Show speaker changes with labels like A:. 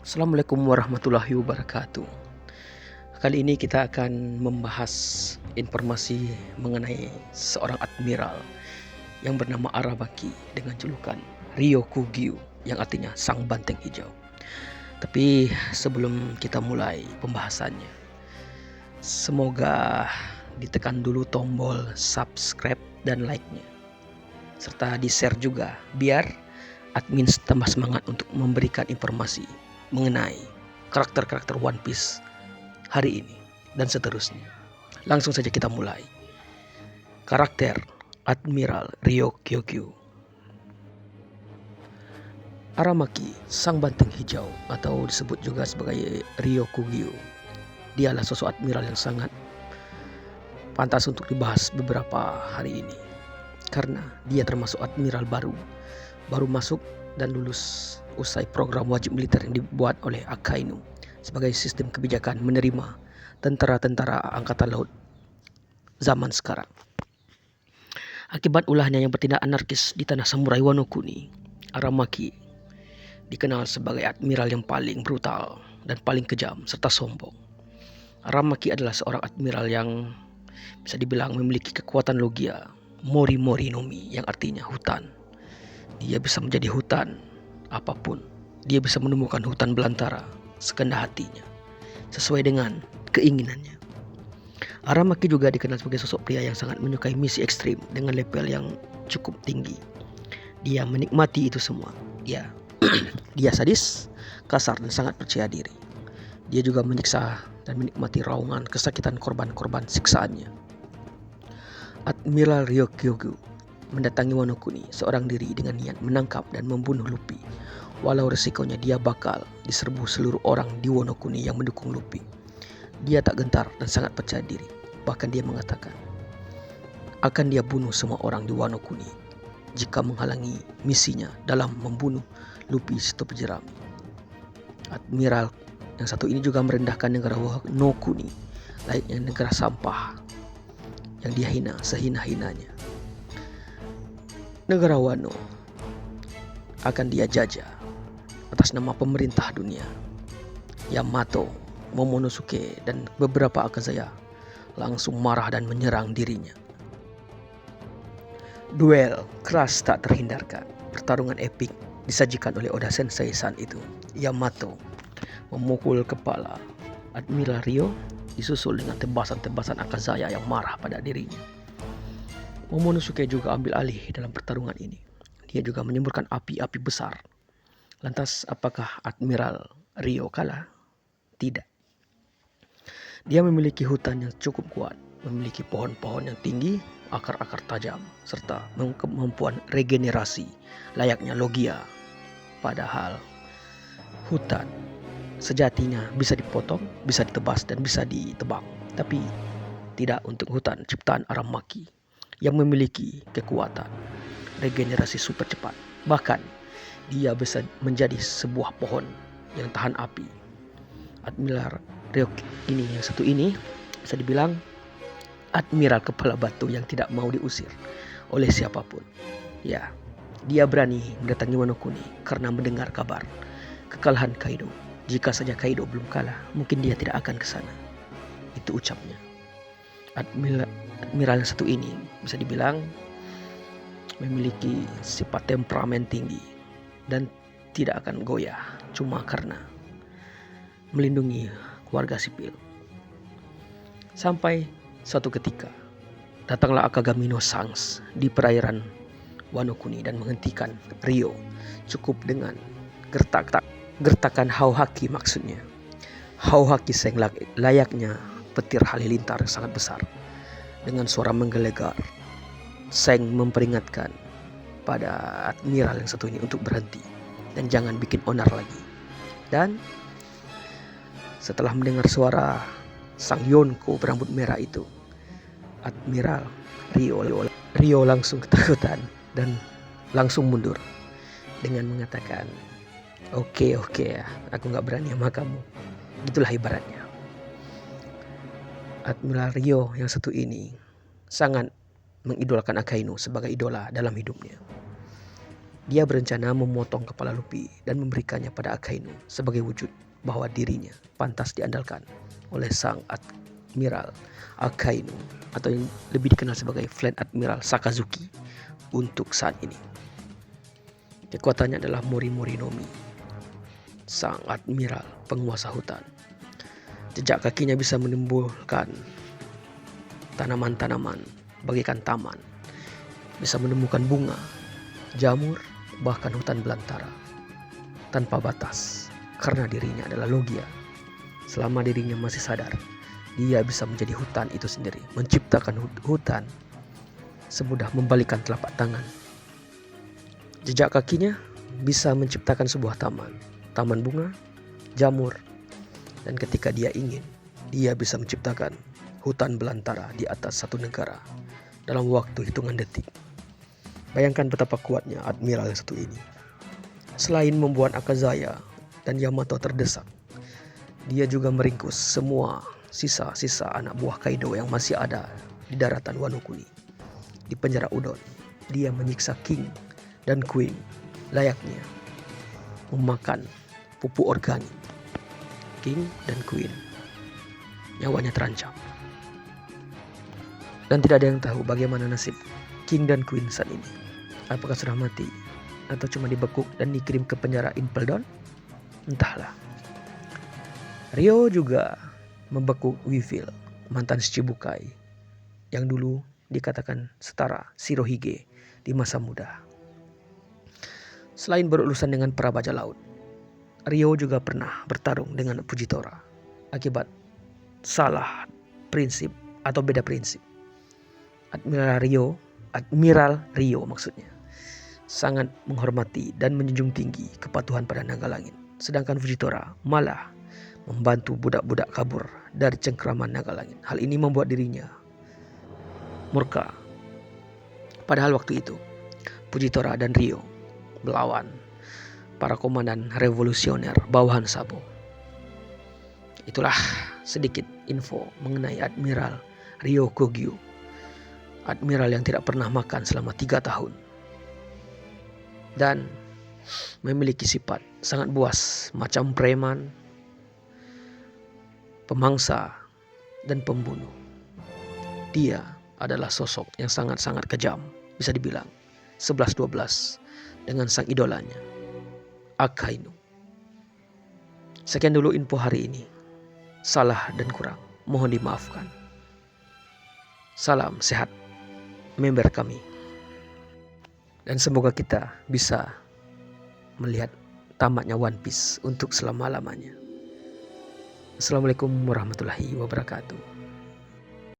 A: Assalamualaikum warahmatullahi wabarakatuh. Kali ini kita akan membahas informasi mengenai seorang admiral yang bernama Aramaki dengan julukan Ryokugyu yang artinya Sang Banteng Hijau. Tapi sebelum kita mulai pembahasannya, semoga ditekan dulu tombol subscribe dan like-nya, serta di-share juga biar admin tambah semangat untuk memberikan informasi mengenai karakter-karakter One Piece hari ini dan seterusnya. Langsung saja kita mulai. Karakter Admiral Ryokugyu. Aramaki, Sang Banteng Hijau atau disebut juga sebagai Ryokugyu. Dialah sosok admiral yang sangat pantas untuk dibahas beberapa hari ini. Karena dia termasuk admiral baru masuk dan lulus usai program wajib militer yang dibuat oleh Akainu sebagai sistem kebijakan menerima tentara-tentara angkatan laut zaman sekarang. Akibat ulahnya yang bertindak anarkis di tanah samurai Wano Kuni, Aramaki dikenal sebagai admiral yang paling brutal dan paling kejam serta sombong. Aramaki adalah seorang admiral yang bisa dibilang memiliki kekuatan logia Mori Mori no Mi yang artinya hutan. Dia bisa menjadi hutan apapun. Dia bisa menemukan hutan belantara sekehendak hatinya sesuai dengan keinginannya. Aramaki juga dikenal sebagai sosok pria yang sangat menyukai misi ekstrim dengan level yang cukup tinggi. Dia menikmati itu semua. Ya, dia sadis, kasar dan sangat percaya diri. Dia juga menyiksa dan menikmati raungan kesakitan korban-korban siksaannya. Admiral Ryokugyu mendatangi Wano Kuni seorang diri dengan niat menangkap dan membunuh Luffy. Walau resikonya dia bakal diserbu seluruh orang di Wano Kuni yang mendukung Luffy. Dia tak gentar dan sangat percaya diri. Bahkan dia mengatakan akan dia bunuh semua orang di Wano Kuni jika menghalangi misinya dalam membunuh Luffy stop jerami. Admiral yang satu ini juga merendahkan negara Wano Kuni layaknya negara sampah yang dia hina sehina-hinanya. Negara Wano akan dia jajah atas nama pemerintah dunia. Yamato, Momonosuke dan beberapa Akazaya langsung marah dan menyerang dirinya. Duel keras tak terhindarkan. Pertarungan epik disajikan oleh Oda Sensei saat itu. Yamato memukul kepala Admiral Ryo disusul dengan tebasan-tebasan Akazaya yang marah pada dirinya. Momonosuke juga ambil alih dalam pertarungan ini. Dia juga menyemburkan api-api besar. Lantas apakah Admiral Ryo kalah? Tidak. Dia memiliki hutan yang cukup kuat, memiliki pohon-pohon yang tinggi, akar-akar tajam, serta kemampuan regenerasi layaknya Logia. Padahal hutan sejatinya bisa dipotong, bisa ditebas dan bisa ditebang. Tapi tidak untuk hutan ciptaan Aramaki yang memiliki kekuatan regenerasi super cepat. Bahkan dia bisa menjadi sebuah pohon yang tahan api. Admiral Ryok ini yang satu ini bisa dibilang admiral kepala batu yang tidak mau diusir oleh siapapun. Ya, dia berani mendatangi Wano Kuni karena mendengar kabar kekalahan Kaido. Jika saja Kaido belum kalah, mungkin dia tidak akan ke sana. Itu ucapnya. Admiral yang satu ini bisa dibilang memiliki sifat temperamen tinggi dan tidak akan goyah cuma karena melindungi keluarga sipil. Sampai suatu ketika datanglah Akagami no Shanks di perairan Wano Kuni dan menghentikan Ryo cukup dengan gertakan Hauhaki maksudnya. Hauhaki Seng layaknya petir halilintar yang sangat besar. Dengan suara menggelegar, Seng memperingatkan pada admiral yang satu ini untuk berhenti dan jangan bikin onar lagi. Dan setelah mendengar suara sang Yonko berambut merah itu, Admiral Ryo langsung ketakutan dan langsung mundur dengan mengatakan, Oke, aku gak berani sama kamu. Itulah ibaratnya. Admiral Ryo yang satu ini sangat mengidolakan Akainu sebagai idola dalam hidupnya. Dia berencana memotong kepala Luffy dan memberikannya pada Akainu sebagai wujud bahwa dirinya pantas diandalkan oleh sang Admiral Akainu atau yang lebih dikenal sebagai Fleet Admiral Sakazuki untuk saat ini. Kekuatannya adalah Mori Mori no Mi, sang Admiral penguasa hutan. Jejak kakinya bisa menimbulkan tanaman-tanaman bagaikan taman, bisa menemukan bunga, jamur, bahkan hutan belantara tanpa batas. Karena dirinya adalah Logia, selama dirinya masih sadar, dia bisa menjadi hutan itu sendiri, menciptakan hutan semudah membalikkan telapak tangan. Jejak kakinya bisa menciptakan sebuah taman bunga, jamur, dan ketika dia ingin, dia bisa menciptakan hutan belantara di atas satu negara dalam waktu hitungan detik. Bayangkan betapa kuatnya Admiral yang satu ini. Selain membuat Akazaya dan Yamato terdesak, dia juga meringkus semua sisa-sisa anak buah Kaido yang masih ada di daratan Wano Kuni. Di penjara Udon, dia menyiksa King dan Queen layaknya memakan pupuk organik. King dan Queen nyawanya terancam. Dan tidak ada yang tahu bagaimana nasib King dan Queen saat ini. Apakah sudah mati atau cuma dibekuk dan dikirim ke penjara Impel Down? Entahlah. Rio juga membekuk Weevil, mantan Shichibukai yang dulu dikatakan setara Shirohige di masa muda. Selain berurusan dengan para bajak laut, Rio juga pernah bertarung dengan Fujitora akibat salah prinsip atau beda prinsip. Admiral Rio maksudnya sangat menghormati dan menjunjung tinggi kepatuhan pada naga langit, sedangkan Fujitora malah membantu budak-budak kabur dari cengkraman naga langit. Hal ini membuat dirinya murka. Padahal waktu itu Fujitora dan Rio melawan para komandan revolusioner bawahan Sabo. Itulah sedikit info mengenai Admiral Rio Kogyo, Admiral yang tidak pernah makan selama 3 tahun dan memiliki sifat sangat buas, macam preman, pemangsa, dan pembunuh. Dia adalah sosok yang sangat-sangat kejam, bisa dibilang 11-12 dengan sang idolanya, Akainu. Sekian dulu info hari ini. Salah dan kurang, mohon dimaafkan. Salam sehat member kami. Dan semoga kita bisa melihat tamatnya One Piece untuk selama-lamanya. Assalamualaikum warahmatullahi wabarakatuh.